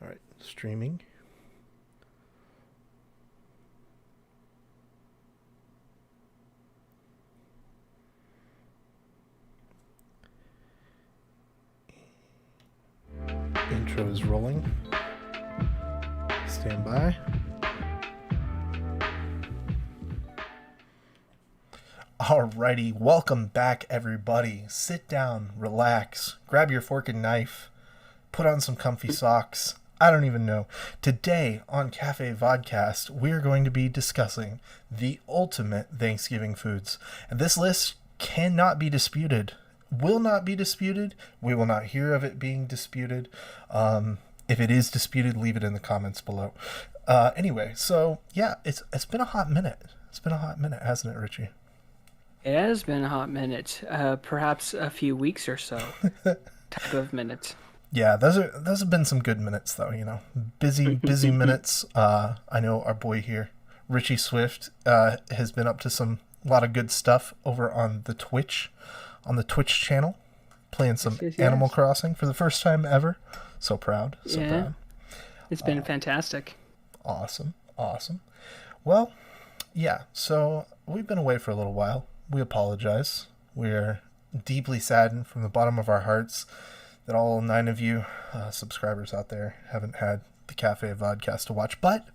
All right, streaming. Intro is rolling. Stand by. Alrighty, welcome back everybody. Sit down, relax, grab your fork and knife, put on some comfy socks. I don't even know. Today on Cafe Vodcast, we're going to be discussing the ultimate Thanksgiving foods. And this list cannot be disputed. Will not be disputed. We will not hear of it being disputed. If it is disputed, leave it in the comments below. Anyway, so yeah, it's been a hot minute. It's been a hot minute, hasn't it, Richie? It has been a hot minute, perhaps a few weeks or so type of minute. Yeah, those have been some good minutes though, you know. Busy minutes. I know our boy here, Richie Swift, has been up to a lot of good stuff over on the Twitch channel, playing some Yes. Animal Crossing for the first time ever. So proud. So Yeah. proud. It's been fantastic. Awesome. Well, yeah, so we've been away for a little while. We apologize. We're deeply saddened from the bottom of our hearts that all 9 of you subscribers out there haven't had the Cafe Vodcast to watch, but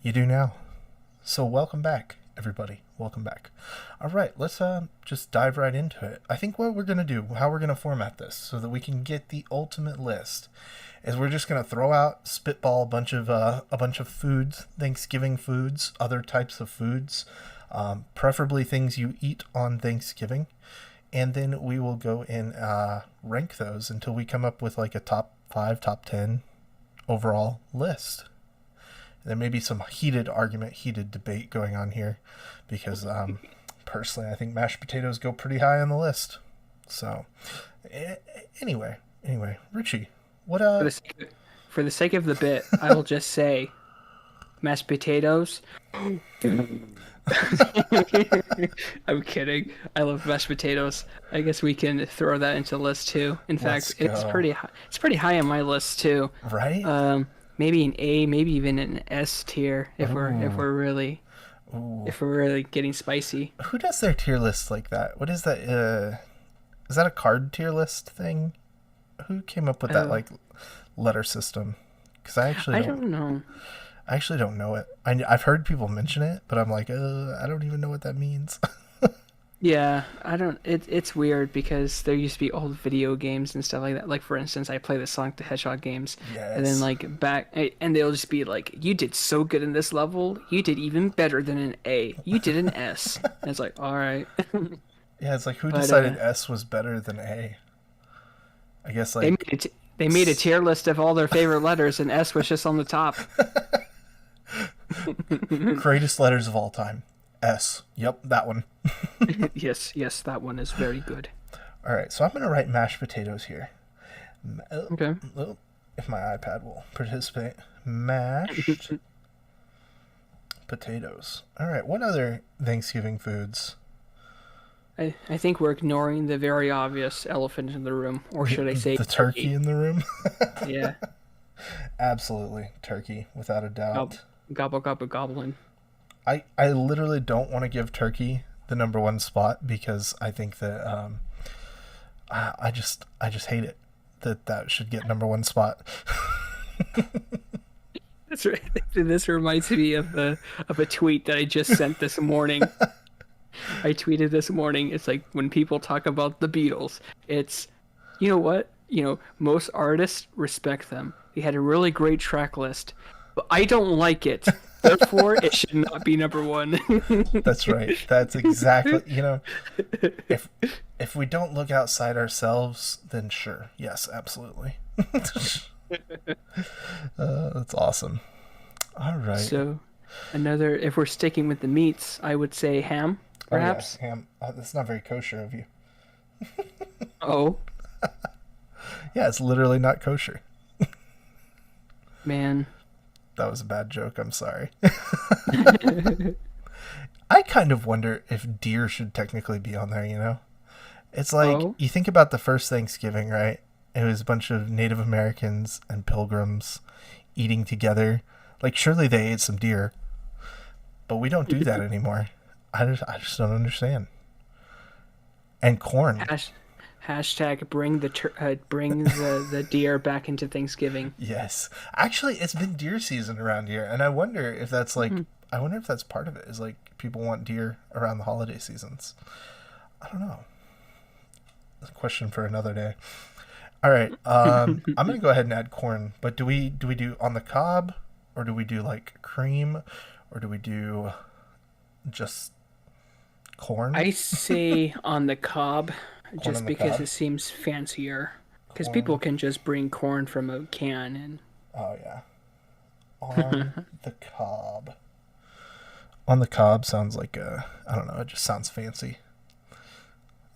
you do now. So welcome back, everybody. Welcome back. All right, let's just dive right into it. I think what we're going to do, how we're going to format this so that we can get the ultimate list, is we're just going to throw out, spitball a bunch of foods, Thanksgiving foods, other types of foods, preferably things you eat on Thanksgiving. And then we will go and rank those until we come up with like a top 5, top 10 overall list. There may be some heated debate going on here because personally I think mashed potatoes go pretty high on the list. So anyway, Richie, what For the sake of the bit, I will just say mashed potatoes. I'm kidding. I love mashed potatoes. I guess we can throw that into the list too. In fact, it's pretty high. It's pretty high on my list too. Right? Maybe an A, maybe even an S tier if we're really getting spicy. Who does their tier lists like that? What is that? Is that a card tier list thing? Who came up with that like letter system? Because I don't know. I actually don't know it. I've heard people mention it, but I'm like, I don't even know what that means. Yeah, I don't. It's weird because there used to be old video games and stuff like that. Like for instance, I play the Sonic the Hedgehog games, and then like and they'll just be like, "You did so good in this level. You did even better than an A. You did an S." And it's like, all right. Yeah, it's like who decided S was better than A? I guess like they made a tier list of all their favorite letters, and S was just on the top. Greatest letters of all time. S. Yep, that one. Yes, that one is very good. All right, so I'm going to write mashed potatoes here. Okay. If my iPad will participate. Mashed potatoes. All right, what other Thanksgiving foods? I think we're ignoring the very obvious elephant in the room, or should I say the turkey in the room? Yeah. Absolutely. Turkey, without a doubt. Gobble, gobble, gobbling. I literally don't want to give turkey the number 1 spot because I think that I just hate it that should get number 1 spot. That's right. This reminds me of a tweet that I just sent this morning. I tweeted this morning. It's like when people talk about the Beatles, it's, you know what? Most artists respect them. They had a really great track list, but I don't like it. Therefore, it should not be number 1. That's right. That's exactly, if we don't look outside ourselves, then sure. Yes, absolutely. That's awesome. All right. So, if we're sticking with the meats, I would say ham, perhaps. Oh, yeah, ham. That's not very kosher of you. Oh. Yeah, it's literally not kosher. Man. That was a bad joke. I'm sorry. I kind of wonder if deer should technically be on there, It's like, you think about the first Thanksgiving, right? It was a bunch of Native Americans and pilgrims eating together. Like, surely they ate some deer, but we don't do that anymore. I just don't understand. And corn. Hashtag bring the deer back into Thanksgiving. Yes. Actually, it's been deer season around here, and I wonder if that's like I wonder if that's part of it. Is like people want deer around the holiday seasons. I don't know. That's a question for another day. All right. I'm gonna go ahead and add corn, but do we do on the cob, or do we do like cream, or do we do just corn? I say on the cob, Corn just on the because cob? it seems fancier. Because Corn. people can just bring corn from a can and Oh yeah. On the cob. On the cob sounds like I don't know, it just sounds fancy.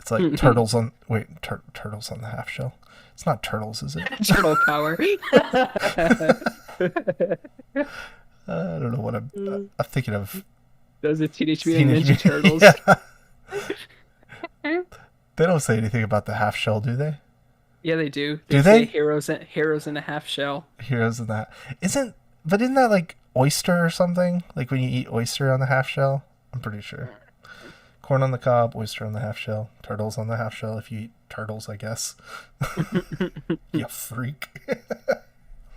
It's like turtles on turtles on the half shell. It's not turtles, is it? turtle power. I don't know what I'm thinking of. Those are Teenage Mutant Ninja Mutant- Turtles. Yeah. They don't say anything about the half shell, do they? Yeah, they do. Do say they? Heroes in a half shell. Heroes in that. Isn't that like oyster or something? Like when you eat oyster on the half shell? I'm pretty sure. Corn on the cob, oyster on the half shell, turtles on the half shell if you eat turtles, I guess. You freak.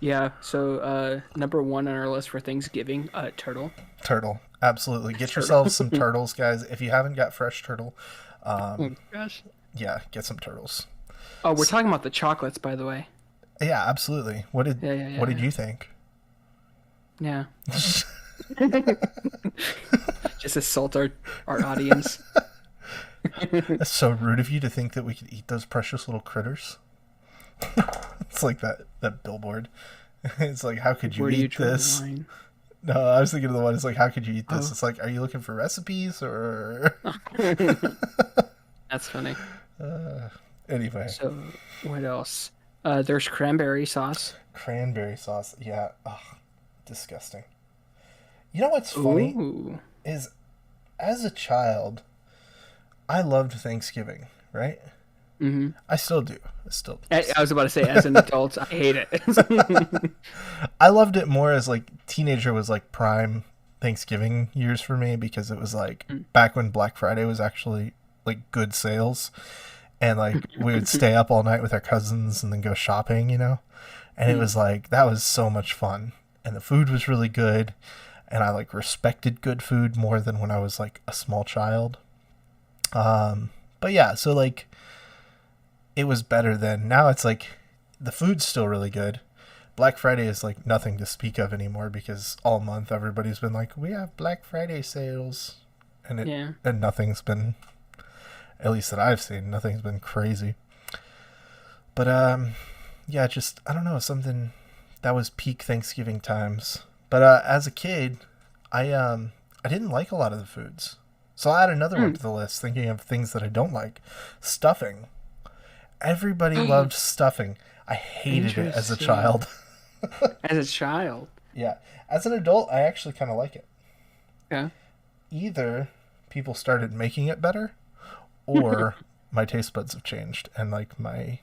Yeah, so number one on our list for Thanksgiving, turtle. Turtle. Absolutely. Get yourselves some turtles, guys. If you haven't got fresh turtle, Oh gosh. yeah, get some turtles. Oh, we're talking about the chocolates, by the way. Yeah, absolutely. What did Yeah. you think? Yeah. Just assault our audience. That's so rude of you to think that we could eat those precious little critters. It's like that billboard. It's like, how could you Where do you eat draw the this? line? No, I was thinking of the one. It's like, how could you eat this? Oh. It's like, are you looking for recipes or? That's funny. Anyway, So, what else? There's cranberry sauce. cranberry sauce. Yeah, ugh, disgusting. You know what's funny Ooh. is, as a child, I loved Thanksgiving. Right? Mm-hmm. I still do. I was about to say, as an adult, I hate it. I loved it more as like teenager was like prime Thanksgiving years for me because it was like back when Black Friday was actually like good sales, and like we would stay up all night with our cousins and then go shopping, and it was like that was so much fun, and the food was really good, and I like respected good food more than when I was like a small child. But yeah, so like it was better then. Now it's like the food's still really good. Black Friday is like nothing to speak of anymore because all month everybody's been like, we have Black Friday sales, and nothing's been, at least that I've seen, nothing's been crazy. But yeah, just I don't know, something that was peak Thanksgiving times. But as a kid, I didn't like a lot of the foods, so I'll add another one to the list. Thinking of things that I don't like, stuffing. Everybody loved stuffing. I hated it as a child. As a child? Yeah. As an adult, I actually kind of like it. Yeah. Either people started making it better, or my taste buds have changed, and like my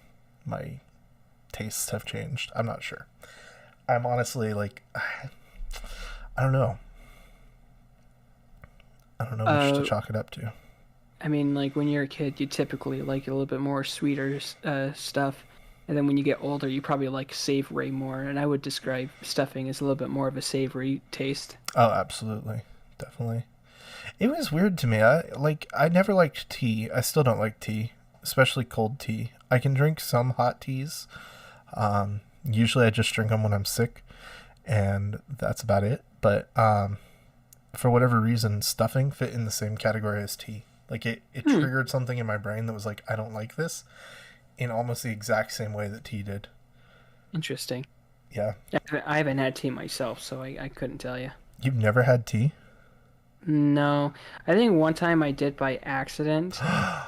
tastes have changed. I'm not sure. I'm honestly like, I don't know. I don't know which to chalk it up to. I mean, like when you're a kid, you typically like a little bit more sweeter stuff, and then when you get older, you probably like savory more. And I would describe stuffing as a little bit more of a savory taste. Oh, absolutely, definitely. It was weird to me. I never liked tea. I still don't like tea, especially cold tea. I can drink some hot teas. Usually, I just drink them when I'm sick, and that's about it. But for whatever reason, stuffing fit in the same category as tea. Like it triggered something in my brain that was like, I don't like this, in almost the exact same way that tea did. Interesting. Yeah. I haven't had tea myself, so I couldn't tell you. You've never had tea? No. I think one time I did by accident,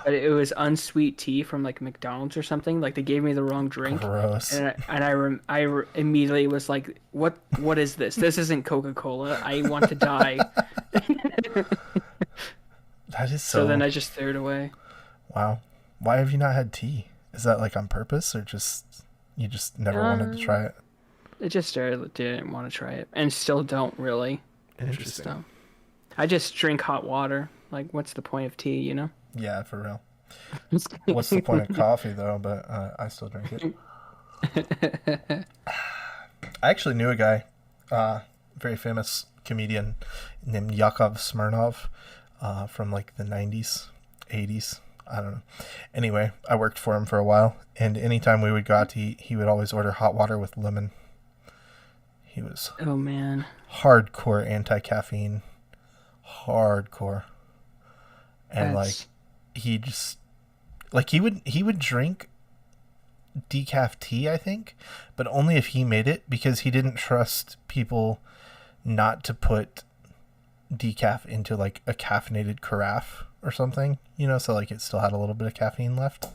but it was unsweet tea from like McDonald's or something. Like they gave me the wrong drink. Gross. And I immediately was like, what is this? This isn't Coca-Cola. I want to die. That is So then I just threw it away. Wow. Why have you not had tea? Is that like on purpose or just you just never wanted to try it? I just started, didn't want to try it, and still don't really. Interesting. I just drink hot water. Like, what's the point of tea, you know? Yeah, for real. What's the point of coffee though? But I still drink it. I actually knew a guy, very famous comedian named Yakov Smirnov, from like the 90s, 80s. I don't know. Anyway, I worked for him for a while, and anytime we would go out to eat, he would always order hot water with lemon. He was Oh man, hardcore anti-caffeine, hardcore, and like that's he just like he would drink decaf tea, I think, but only if he made it because he didn't trust people not to put decaf into like a caffeinated carafe or something, so like it still had a little bit of caffeine left.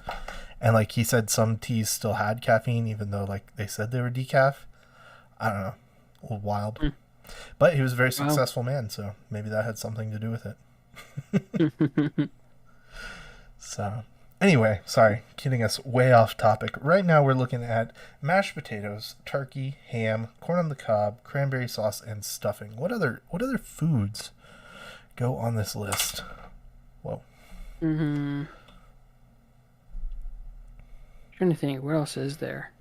And like he said some teas still had caffeine even though like they said they were decaf. I don't know. A little wild. But he was a very successful man, so maybe that had something to do with it. So, anyway, sorry, getting us way off topic. Right now we're looking at mashed potatoes, turkey, ham, corn on the cob, cranberry sauce, and stuffing. What other foods go on this list? Whoa. Trying to think, what else is there?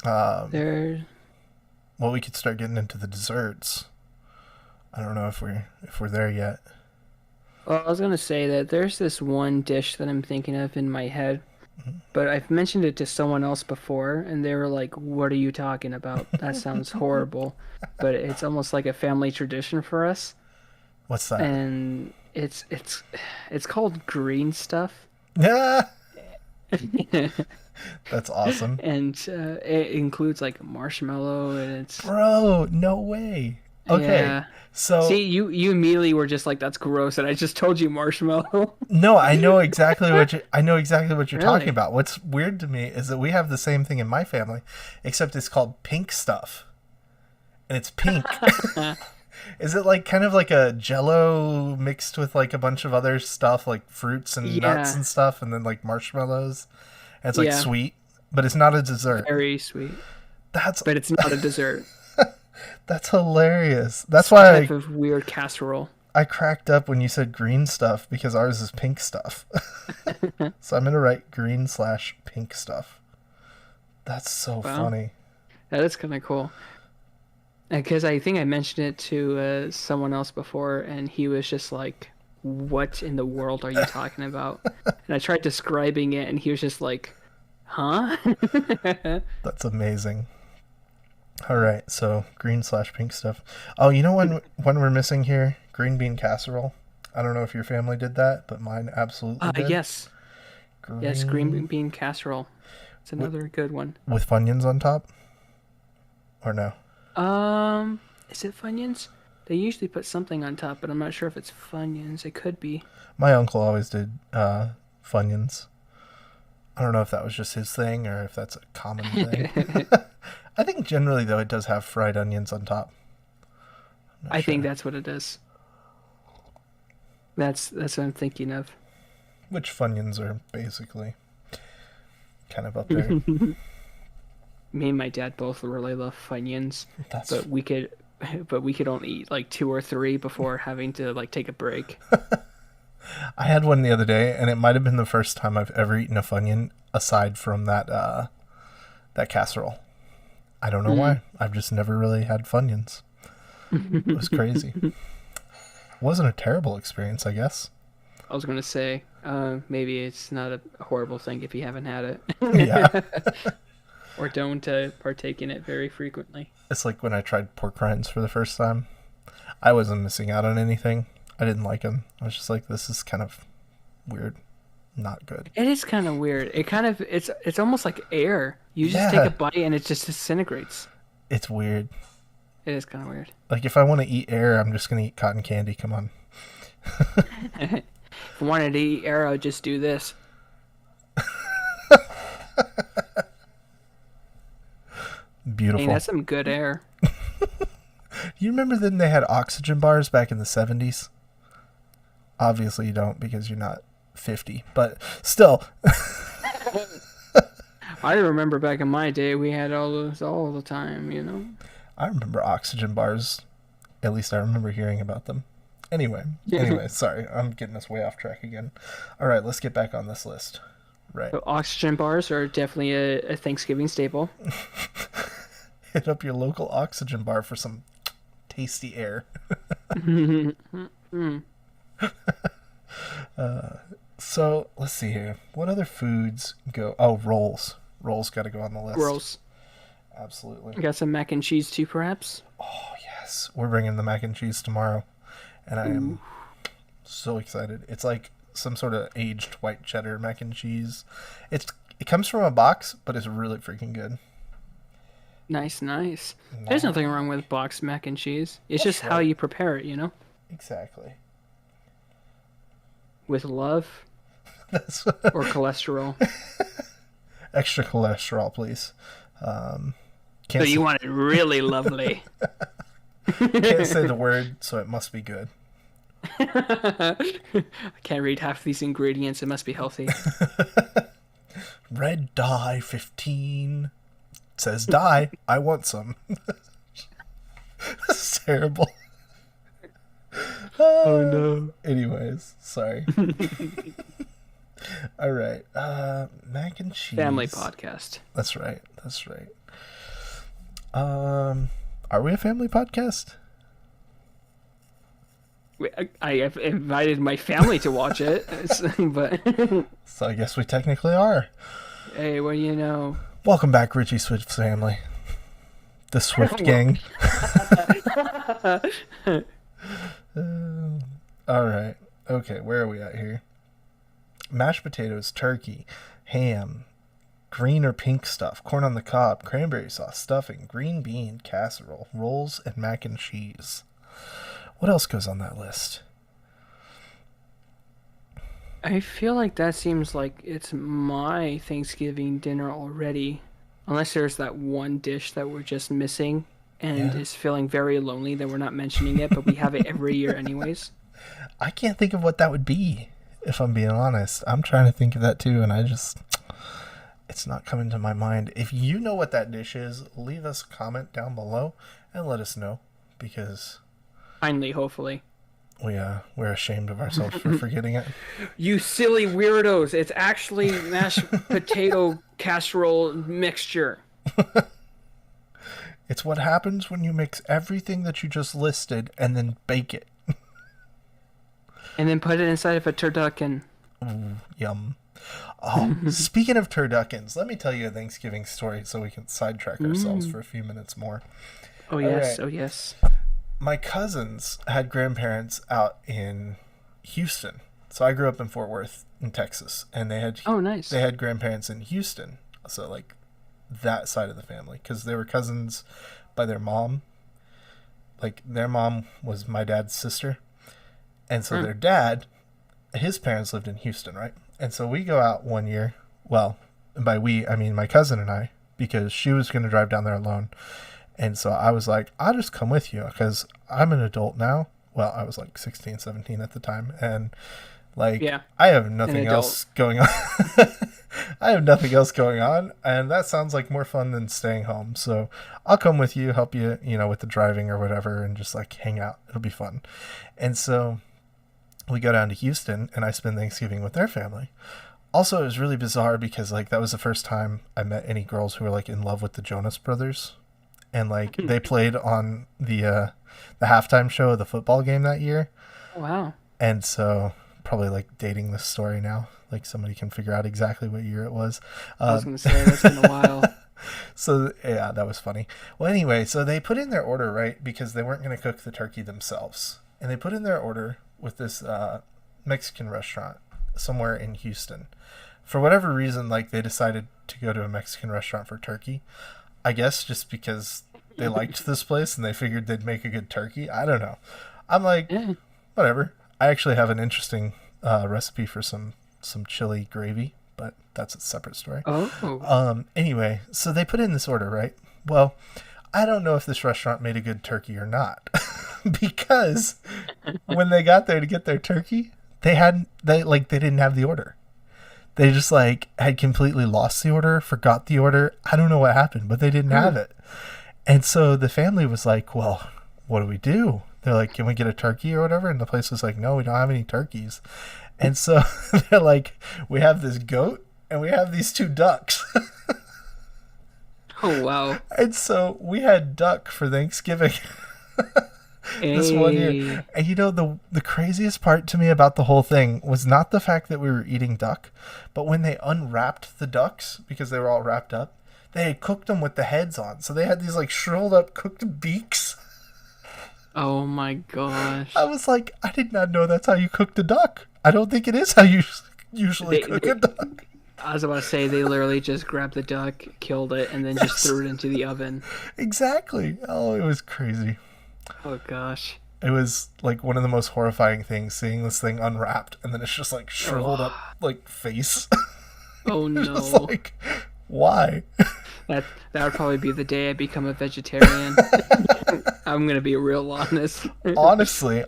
There's Well, we could start getting into the desserts. I don't know if we're there yet. Well, I was gonna say that there's this one dish that I'm thinking of in my head, but I've mentioned it to someone else before, and they were like, "What are you talking about? That sounds horrible." But it's almost like a family tradition for us, What's that? and it's called green stuff. Yeah. That's awesome. And it includes like marshmallow, and it's Bro, no way. Okay. yeah. So See, you immediately were just like, "That's gross," and I just told you marshmallow. no, I know exactly what you're talking Really? about. What's weird to me is that we have the same thing in my family, except it's called pink stuff. And it's pink. Is it like kind of like a jello mixed with like a bunch of other stuff like fruits and nuts Yeah, and stuff and then like marshmallows? And it's like yeah, sweet, but it's not a dessert. very sweet, That's but it's not a dessert. that's hilarious. That's Some why type of weird casserole. I cracked up when you said green stuff because ours is pink stuff. So I'm gonna write green/pink stuff. That's so Wow, funny. that is kind of cool. Because I think I mentioned it to someone else before, and he was just like, "What in the world are you talking about?" And I tried describing it, and he was just like, "Huh?" That's amazing. All right, so green/pink stuff. Oh, you know when we're missing here? Green bean casserole. I don't know if your family did that, but mine absolutely did. Yes, yes, green bean casserole. It's another good one. With Funyuns on top, or no? Is it Funyuns? They usually put something on top, but I'm not sure if it's Funyuns. It could be. My uncle always did Funyuns. I don't know if that was just his thing or if that's a common thing. I think generally though it does have fried onions on top. I think that's what it is. That's what I'm thinking of. Which Funyuns are basically kind of up there. Me and my dad both really love Funyuns, That's but we could only eat like two or three before having to like take a break. I had one the other day, and it might have been the first time I've ever eaten a Funyun aside from that casserole. I don't know why. I've just never really had Funyuns. It was crazy. Wasn't a terrible experience, I guess. I was gonna say, maybe it's not a horrible thing if you haven't had it, Yeah. or don't partake in it very frequently. It's like when I tried pork rinds for the first time. I wasn't missing out on anything. I didn't like them. I was just like, this is kind of weird. Not good. It is kind of weird. It's almost like air. You just take Yeah. a bite and it just disintegrates. It's weird. It is kind of weird. Like, if I want to eat air, I'm just going to eat cotton candy. Come on. If I wanted to eat air, I'd just do this. Beautiful. Hey, that's some good air. You remember then they had oxygen bars back in the 70s? Obviously you don't because you're not 50, but still. I remember back in my day, we had all those all the time, I remember oxygen bars. At least I remember hearing about them. Anyway, sorry, I'm getting us way off track again. All right, let's get back on this list. Right. So oxygen bars are definitely a Thanksgiving staple. Hit up your local oxygen bar for some tasty air. So let's see here. What other foods go? Oh, rolls. Rolls got to go on the list. Rolls. Absolutely. You got some mac and cheese too, perhaps? Oh yes, we're bringing the mac and cheese tomorrow, and I am so excited. It's like some sort of aged white cheddar mac and cheese. It comes from a box, but it's really freaking good. Nice. There's nothing wrong with boxed mac and cheese. It's just how you prepare it, Exactly. With love That's or cholesterol. extra cholesterol, please. So you want it really lovely. Can't say the word, so it must be good. I can't read half these ingredients. It must be healthy. Red dye 15 says dye. I want some. That's terrible. Oh no. Anyways, sorry. All right. Mac and cheese. Family podcast. That's right. Are we a family podcast? I have invited my family to watch it, but So I guess we technically are. hey, what do you know? Welcome back, Richie Swift's family. The Swift gang. All right. Okay, where are we at here? Mashed potatoes, turkey, ham, green or pink stuff, corn on the cob, cranberry sauce, stuffing, green bean, casserole, rolls, and mac and cheese. What else goes on that list? I feel like that seems like it's my Thanksgiving dinner already. Unless there's that one dish that we're just missing and is feeling very lonely that we're not mentioning it, but we have it every year anyways. I can't think of what that would be, if I'm being honest. I'm trying to think of that too, and it's not coming to my mind. If you know what that dish is, leave us a comment down below and let us know, because Kindly, hopefully. we're ashamed of ourselves for forgetting it. You silly weirdos. It's actually mashed potato casserole mixture. It's what happens when you mix everything that you just listed and then bake it. And then put it inside of a turducken. Yum. Oh, speaking of turduckens, let me tell you a Thanksgiving story so we can sidetrack ourselves for a few minutes more. Oh yes, All right. oh yes. My cousins had grandparents out in Houston. So I grew up in Fort Worth in Texas, and they had Nice. They had grandparents in Houston. So like that side of the family, because they were cousins by their mom. Like their mom was my dad's sister. And so their dad, his parents lived in Houston, right? And so we go out one year. Well, by we, I mean my cousin and I, because she was going to drive down there alone. And so I was like, I'll just come with you because I'm an adult now. Well, I was like 16, 17 at the time. And like, I have nothing else going on. I have nothing else going on. And that sounds like more fun than staying home. So I'll come with you, help you, with the driving or whatever, and just like hang out. It'll be fun. And so we go down to Houston and I spend Thanksgiving with their family. Also, it was really bizarre because like that was the first time I met any girls who were like in love with the Jonas Brothers. And like they played on the halftime show of the football game that year. Wow. And so probably like dating this story now. Like somebody can figure out exactly what year it was. I was going to say, that's been a while. So yeah, that was funny. Well, anyway, so they put in their order, right? Because they weren't going to cook the turkey themselves. And they put in their order with this Mexican restaurant somewhere in Houston. For whatever reason, like they decided to go to a Mexican restaurant for turkey. I guess just because they liked this place and they figured they'd make a good turkey. I don't know. I'm like, whatever. I actually have an interesting recipe for some chili gravy, but that's a separate story. Anyway, so they put in this order, right? Well, I don't know if this restaurant made a good turkey or not, because when they got there to get their turkey, they didn't have the order. They just like had completely lost the order, forgot the order. I don't know what happened, but they didn't have it. And so the family was like, well, what do we do? They're like, can we get a turkey or whatever? And the place was like, no, we don't have any turkeys. And so they're like, we have this goat and we have these 2 ducks. Oh, wow. And so we had duck for Thanksgiving this one year. And you know, the craziest part to me about the whole thing was not the fact that we were eating duck, but when they unwrapped the ducks, because they were all wrapped up, they had cooked them with the heads on. So they had these like shriveled up cooked beaks. Oh my gosh. I was like, I did not know that's how you cooked a duck. I don't think it is how you usually cook a duck. I was about to say they literally just grabbed the duck, killed it, and then just threw it into the oven. Exactly. Oh, it was crazy. Oh gosh. It was like one of the most horrifying things, seeing this thing unwrapped and then it's just like shriveled up like face. Oh no. Just like, why? That would probably be the day I become a vegetarian. I'm gonna be real honest. honestly,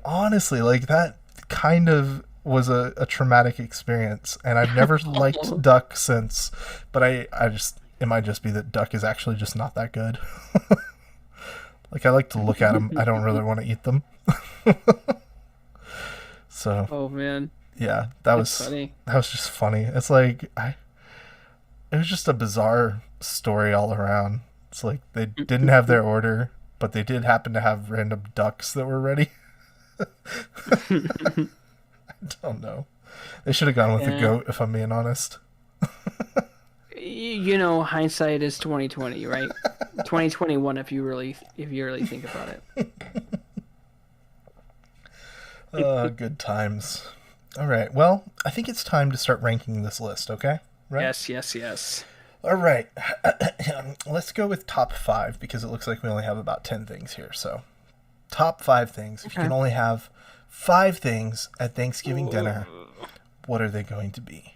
like that kind of was a traumatic experience, and I've never liked duck since. But I just, it might just be that duck is actually just not that good. Like I like to look at them. I don't really want to eat them. So. Oh man. Yeah, That's funny. That was just funny. It's like it was just a bizarre story all around. It's like they didn't have their order, but they did happen to have random ducks that were ready. I don't know. They should have gone with the goat, if I'm being honest. You know, hindsight is 2020, right? 2021 if you really think about it. Good times. All right. Well, I think it's time to start ranking this list, okay? Right? Yes. All right. Let's go with top 5 because it looks like we only have about 10 things here. So, top 5 things. If you can only have 5 things at Thanksgiving dinner, what are they going to be?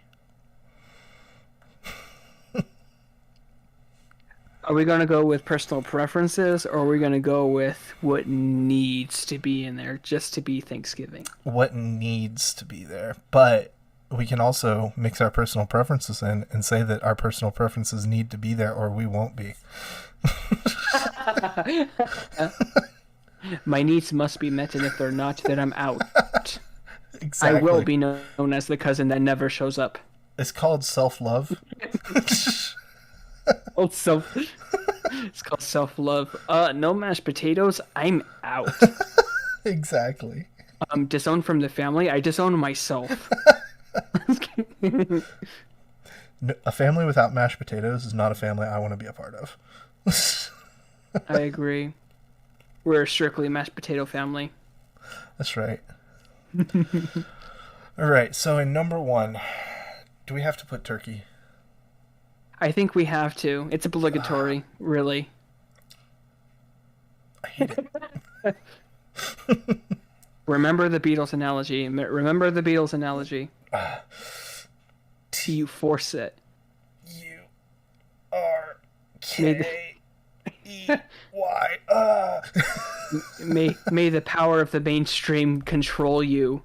Are we going to go with personal preferences, or are we going to go with what needs to be in there just to be Thanksgiving? What needs to be there. But we can also mix our personal preferences in and say that our personal preferences need to be there or we won't be. My needs must be met, and if they're not, then I'm out. Exactly. I will be known as the cousin that never shows up. It's called self-love. It's called self-love. No mashed potatoes. I'm out. Exactly. Disowned from the family. I disown myself. A family without mashed potatoes is not a family I want to be a part of. I agree. We're a strictly mashed potato family. That's right. All right. So in number 1, do we have to put turkey? I think we have to. It's obligatory, really. I hate it. Remember the Beatles analogy. You force it. U-R-K-E-Y. May the power of the mainstream control you.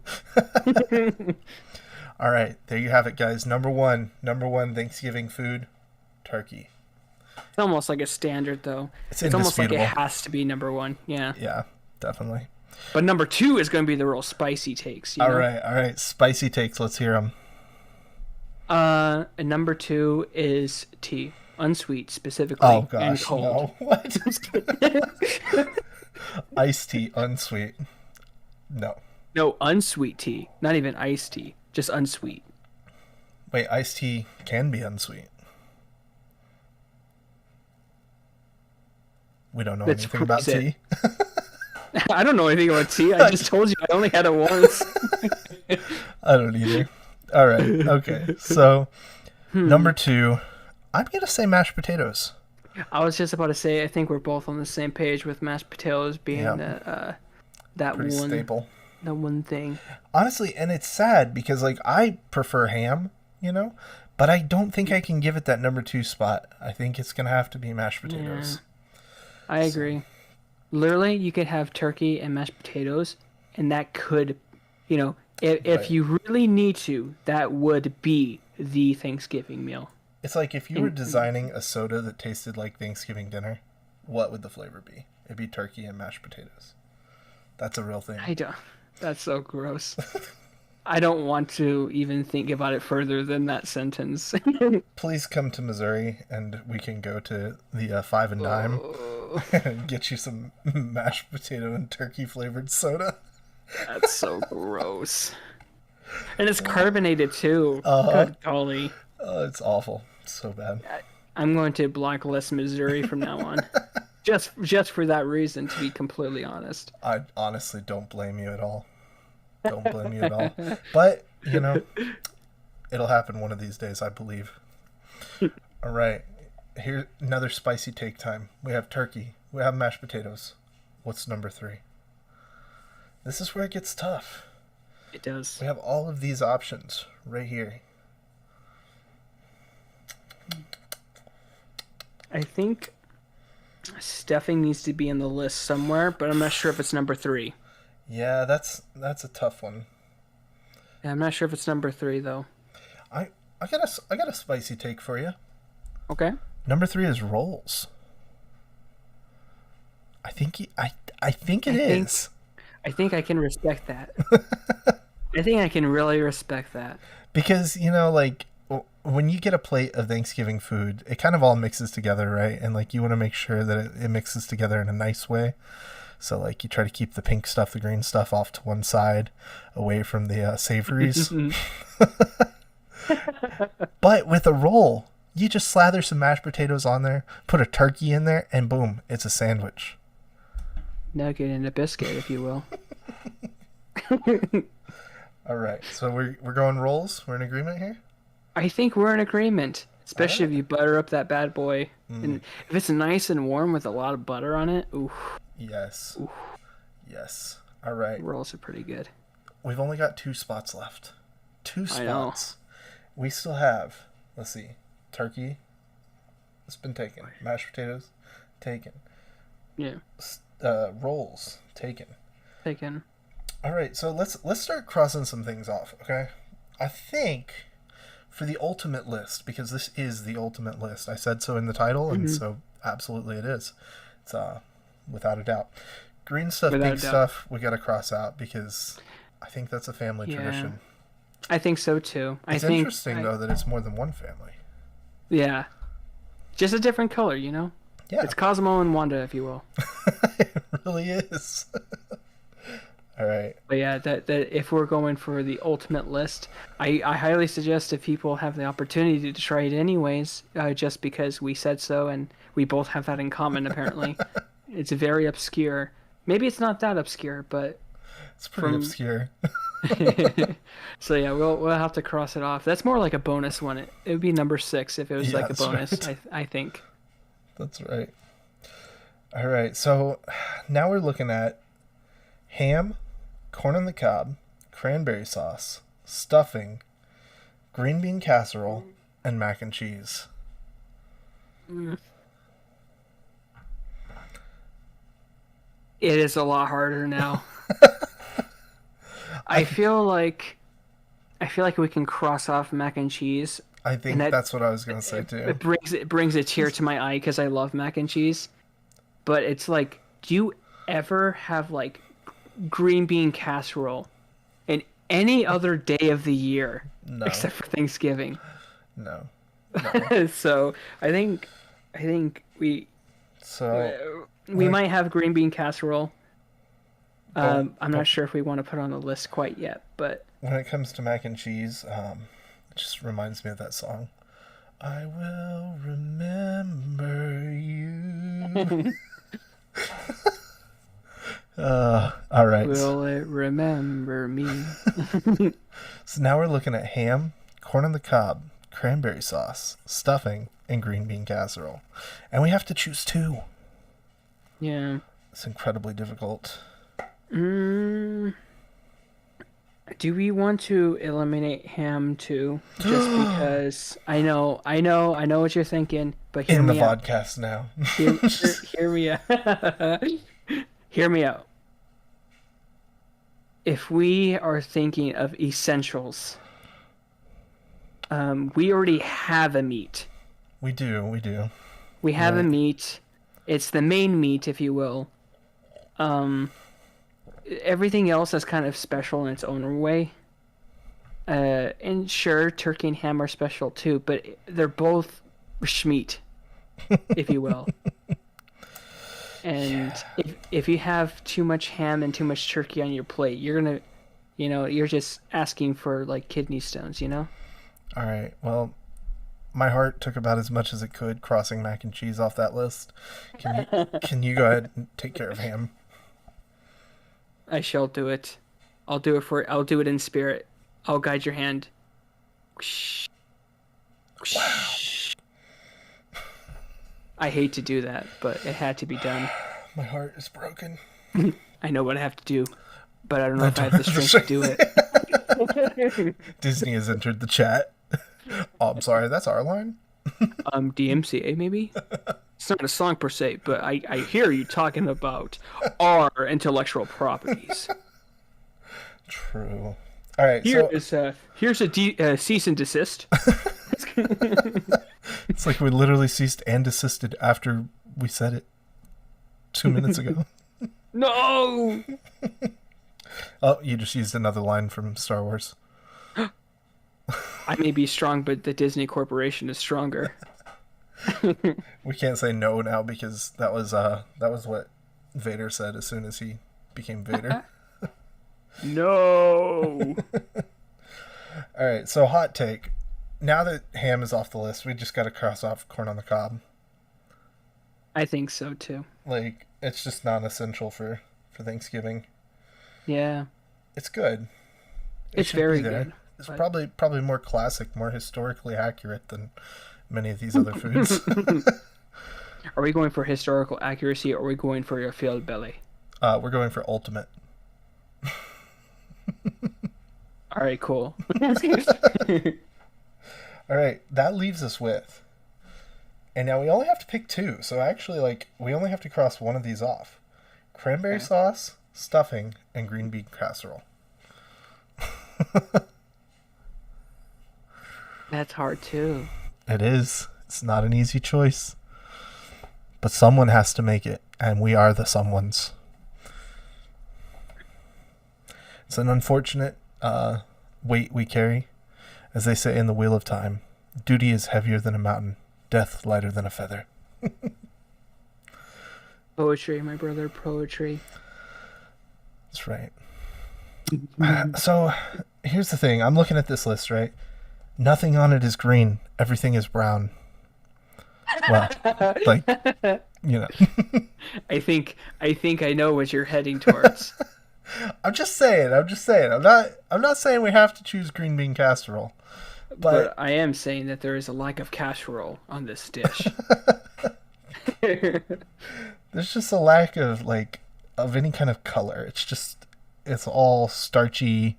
All right, there you have it, guys. Number one Thanksgiving food, turkey. It's almost like a standard, though. It's almost like it indisputable. has to be number 1. Yeah. Yeah, definitely. But number 2 is going to be the real spicy takes. You know? All right. Spicy takes. Let's hear them. And number 2 is tea, unsweet specifically, Oh gosh, and cold. no. What? Iced tea, unsweet. No. No, unsweet tea. Not even iced tea. Just unsweet. Wait, iced tea can be unsweet. We don't know Let's anything about freeze tea. I don't know anything about tea. I just told you I only had it once. I don't either. All right. Okay. So, number 2, I'm going to say mashed potatoes. I was just about to say, I think we're both on the same page with mashed potatoes being Yep. that Pretty one staple. the one thing. Honestly, and it's sad because like I prefer ham, but I don't think I can give it that number 2 spot. I think it's going to have to be mashed potatoes. I agree. Literally, you could have turkey and mashed potatoes, and that could, if Right. you really need to, that would be the Thanksgiving meal. It's like if you were designing a soda that tasted like Thanksgiving dinner, what would the flavor be? It'd be turkey and mashed potatoes. That's a real thing. I don't. That's so gross. I don't want to even think about it further than that sentence. Please come to Missouri and we can go to the Five and Dime and get you some mashed potato and turkey flavored soda. That's so gross. And it's carbonated too. Good golly. It's awful. It's so bad. I'm going to blacklist Missouri from now on. Just for that reason, to be completely honest. I honestly don't blame you at all. Don't blame you at all. But, you know, it'll happen one of these days, I believe. All right. Here's another spicy take time. We have turkey. We have mashed potatoes. What's number 3? This is where it gets tough. It does. We have all of these options right here. I think stuffing needs to be in the list somewhere, but I'm not sure if it's number 3. Yeah, that's a tough one. Yeah, I'm not sure if it's number 3 though. I got a spicy take for you. Okay. Number 3 is rolls. I think it is. I think I can respect that. I think I can really respect that. Because, you know, like when you get a plate of Thanksgiving food, it kind of all mixes together, right? And like you want to make sure that it mixes together in a nice way. So like you try to keep the pink stuff, the green stuff off to one side, away from the savories. But with a roll, you just slather some mashed potatoes on there, put a turkey in there, and boom, it's a sandwich. Nugget and a biscuit, if you will. All right, so we're going rolls. We're in agreement here. I think we're in agreement, especially if you butter up that bad boy, and if it's nice and warm with a lot of butter on it. Ooh. Yes. Ooh. Yes. All right. Rolls are pretty good. We've only got 2 spots left. 2 spots. I know. We still have. Let's see. Turkey. It's been taken. Mashed potatoes. Taken. Yeah. Rolls. Taken. Taken. All right. So let's start crossing some things off. Okay. I think for the ultimate list, because this is the ultimate list. I said so in the title, and so absolutely it is. It's without a doubt. Green stuff, big stuff, we got to cross out because I think that's a family tradition. I think so too. It's interesting though that it's more than one family. Yeah. Just a different color, you know? Yeah. It's Cosmo and Wanda, if you will. It really is. All right. But yeah, that if we're going for the ultimate list, I highly suggest if people have the opportunity to try it anyways, just because we said so and we both have that in common apparently. It's very obscure. Maybe it's not that obscure, but it's pretty obscure. So yeah, we'll have to cross it off. That's more like a bonus one. It would be number 6 if it was like a bonus. Right. I think. That's right. All right, so now we're looking at ham, corn on the cob, cranberry sauce, stuffing, green bean casserole, and mac and cheese. It is a lot harder now. I feel like we can cross off mac and cheese. I think that's what I was going to say too. It brings a tear to my eye because I love mac and cheese. But it's like, do you ever have like green bean casserole in any other day of the year except for Thanksgiving? No. So I think we might have green bean casserole. I'm not sure if we want to put on the list quite yet, but when it comes to mac and cheese, it just reminds me of that song. I will remember you. All right. Will it remember me? So now we're looking at ham, corn on the cob, cranberry sauce, stuffing, and green bean casserole. And we have to choose 2. Yeah. It's incredibly difficult. Do we want to eliminate ham too? Just because I know what you're thinking, but hear me out. In the Vodcast now. Hear me out. Hear me out. If we are thinking of essentials, We already have a meat. We do. We have a Right. meat. It's the main meat, if you will. Um, Everything else is kind of special in its own way. And sure, turkey and ham are special too, but they're both schmeat, if you will. And if you have too much ham and too much turkey on your plate, you're just asking for like kidney stones, you know? All right. Well, my heart took about as much as it could crossing mac and cheese off that list. Can you go ahead and take care of ham? I shall do it. I'll do it in spirit. I'll guide your hand. I hate to do that, but it had to be done. My heart is broken. I know what I have to do, but I don't know if I have the strength to do it. Disney has entered the chat. Oh, I'm sorry. That's our line. DMCA maybe? It's not a song per se, but I hear you talking about our intellectual properties. True. All right. Here's a cease and desist. It's like we literally ceased and desisted after we said it 2 minutes ago. No! Oh, you just used another line from Star Wars. I may be strong, but the Disney Corporation is stronger. We can't say no now because that was what Vader said as soon as he became Vader. No! All right, so hot take. Now that ham is off the list, we just got to cross off corn on the cob. I think so too. Like, it's just non-essential for Thanksgiving. Yeah. It's good. It's should very be there. good. It's probably more classic, more historically accurate than many of these other foods. Are we going for historical accuracy or are we going for your filled belly? We're going for ultimate. All right, cool. All right, that leaves us with. And now we only have to pick two. So actually, like, we only have to cross one of these off. Cranberry sauce, stuffing, and green bean casserole. That's hard too. It is. It's not an easy choice. But someone has to make it, and we are the someones. It's an unfortunate weight we carry. As they say in the Wheel of Time, duty is heavier than a mountain, death lighter than a feather. Poetry, my brother, poetry. That's right. So, here's the thing. I'm looking at this list, right? Nothing on it is green. Everything is brown. Well, like, you know. I think I know what you're heading towards. I'm just saying. I'm not saying we have to choose green bean casserole. But I am saying that there is a lack of casserole on this dish. There's just a lack of any kind of color. It's all starchy,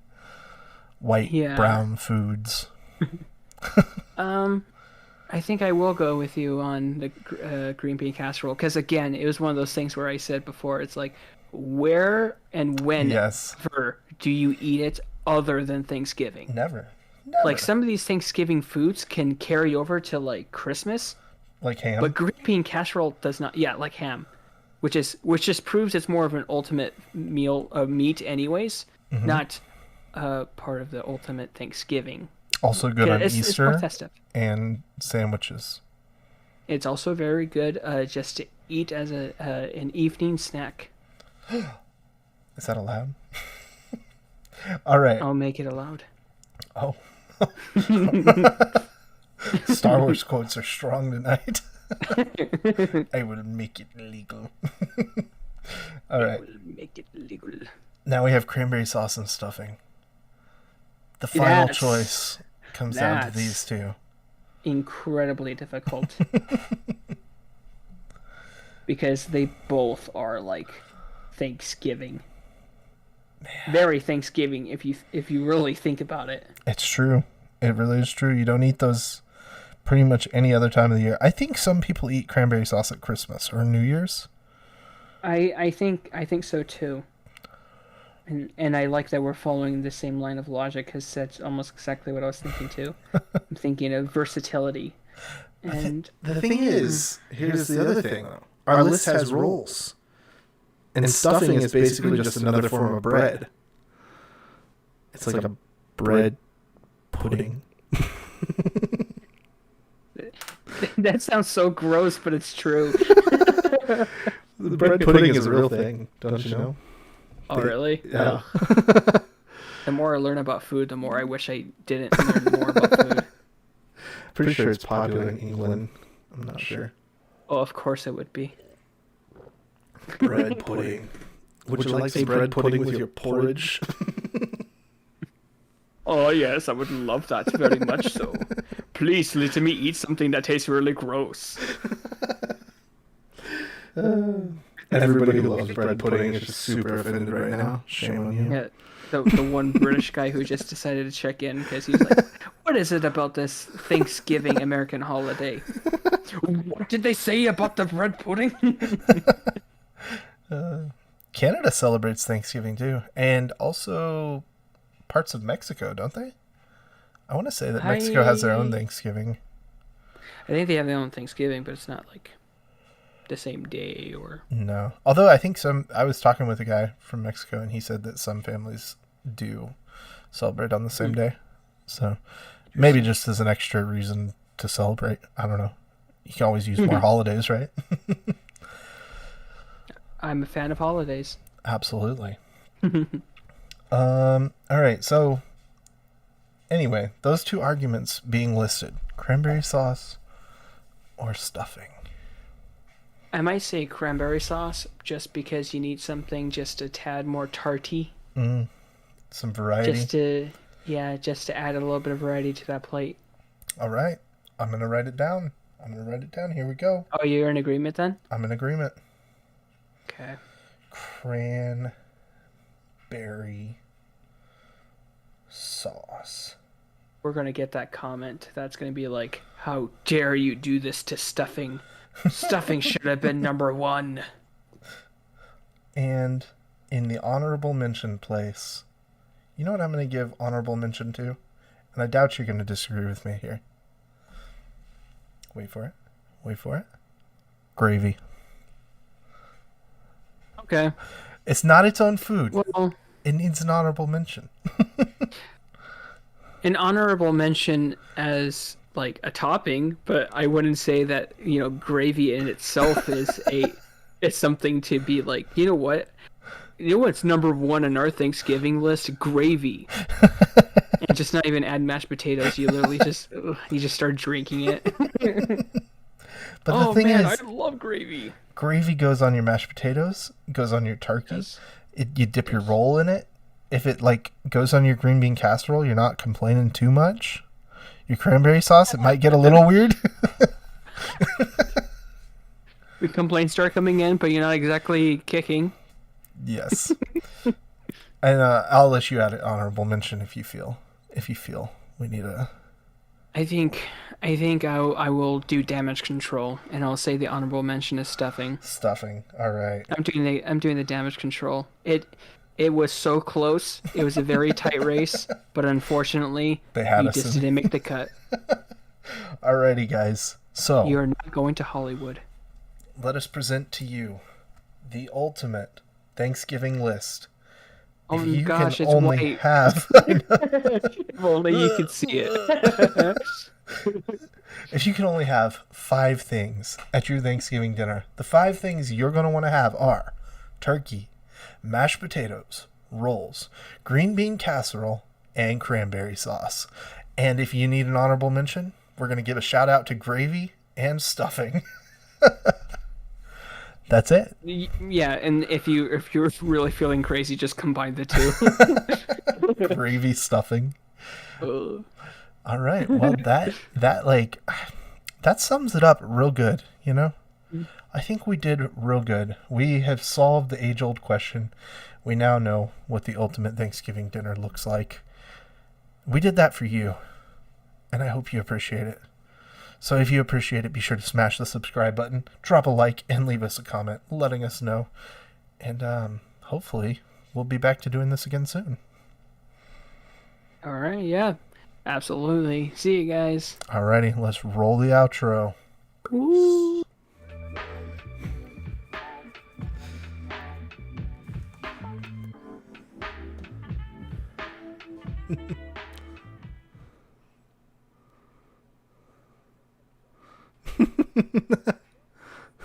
white, brown foods. I think I will go with you on the green bean casserole because again, it was one of those things where I said before, it's like, where and when do you eat it other than Thanksgiving? Never. Like some of these Thanksgiving foods can carry over to like Christmas, like ham. but green bean casserole does not. Yeah, like ham, which just proves it's more of an ultimate meal of meat, anyways, not part of the ultimate Thanksgiving. Also good on Easter it's festive. And sandwiches. It's also very good just to eat as an evening snack. Is that allowed? All right. I'll make it allowed. Oh. Star Wars quotes are strong tonight. I will make it legal. All right. I will make it legal. Now we have cranberry sauce and stuffing. The final choice comes down to these two. Incredibly difficult. Because they both are like Thanksgiving. Man. Very Thanksgiving if you really think about it. It's true. It really is true. You don't eat those pretty much any other time of the year. I think some people eat cranberry sauce at Christmas or New Year's. I think so too. And I like that we're following the same line of logic because that's almost exactly what I was thinking too. I'm thinking of versatility. And The thing is, here's the other thing though. Our list has rolls. And stuffing is basically just another form of bread. It's like a bread pudding. that sounds so gross, but it's true. The bread pudding is a real thing, don't you know? Oh, really? Yeah. The more I learn about food, the more I wish I didn't learn more about food. Pretty sure it's popular in England. I'm not sure. Oh, of course it would be. Bread pudding. Would you like some bread pudding with your porridge? Oh, yes, I would love that very much so. Please let me eat something that tastes really gross. Everybody who loves bread pudding is just super offended right now. Shame on you. Yeah, the one British guy who just decided to check in because he's like, what is it about this Thanksgiving American holiday? What did they say about the bread pudding? Canada celebrates Thanksgiving too, and also parts of Mexico, don't they? I want to say that Mexico has their own Thanksgiving. I think they have their own Thanksgiving, but it's not like the same day or... No. Although I think I was talking with a guy from Mexico, and he said that some families do celebrate on the same day. So maybe just as an extra reason to celebrate. I don't know. You can always use more holidays, right? I'm a fan of holidays. Absolutely. All right. So anyway, those two arguments being listed, cranberry sauce or stuffing. I might say cranberry sauce just because you need something just a tad more tarty. Some variety. Just to add a little bit of variety to that plate. All right. I'm going to write it down. Here we go. Oh, you're in agreement then? I'm in agreement. Okay. Cranberry sauce. We're going to get that comment. That's going to be like, how dare you do this to stuffing? Stuffing should have been number one. And in the honorable mention place, you know what I'm going to give honorable mention to? And I doubt you're going to disagree with me here. Wait for it. Gravy. Okay. It's not its own food. Well, it needs an honorable mention. An honorable mention as like a topping, but I wouldn't say that, gravy in itself is something to be like, you know what? You know what's number one on our Thanksgiving list? Gravy. And just not even add mashed potatoes. You literally just start drinking it. But the thing is, I love gravy. Gravy goes on your mashed potatoes, goes on your turkey. Yes. You dip your roll in it. If it goes on your green bean casserole, you're not complaining too much. Your cranberry sauce, it might get a little weird. The complaints start coming in, but you're not exactly kicking. Yes. And I'll let you add an honorable mention if you feel we need a... I think I will do damage control, and I'll say the honorable mention is stuffing. Stuffing. All right. I'm doing the damage control. It was so close. It was a very tight race, but unfortunately, you just didn't make the cut. Alrighty, guys. So you are not going to Hollywood. Let us present to you the ultimate Thanksgiving list. Oh my gosh, it's white. If only you could see it. If you can only have 5 things at your Thanksgiving dinner, the 5 things you're going to want to have are turkey, mashed potatoes, rolls, green bean casserole, and cranberry sauce. And if you need an honorable mention, we're going to give a shout out to gravy and stuffing. That's it. Yeah, and if you're really feeling crazy, just combine the two. Gravy, stuffing. All right. Well, that sums it up real good, I think we did real good. We have solved the age-old question. We now know what the ultimate Thanksgiving dinner looks like. We did that for you, and I hope you appreciate it. So if you appreciate it, be sure to smash the subscribe button, drop a like, and leave us a comment letting us know. And hopefully we'll be back to doing this again soon. All right, yeah, absolutely. See you guys. Alrighty, let's roll the outro. Ooh.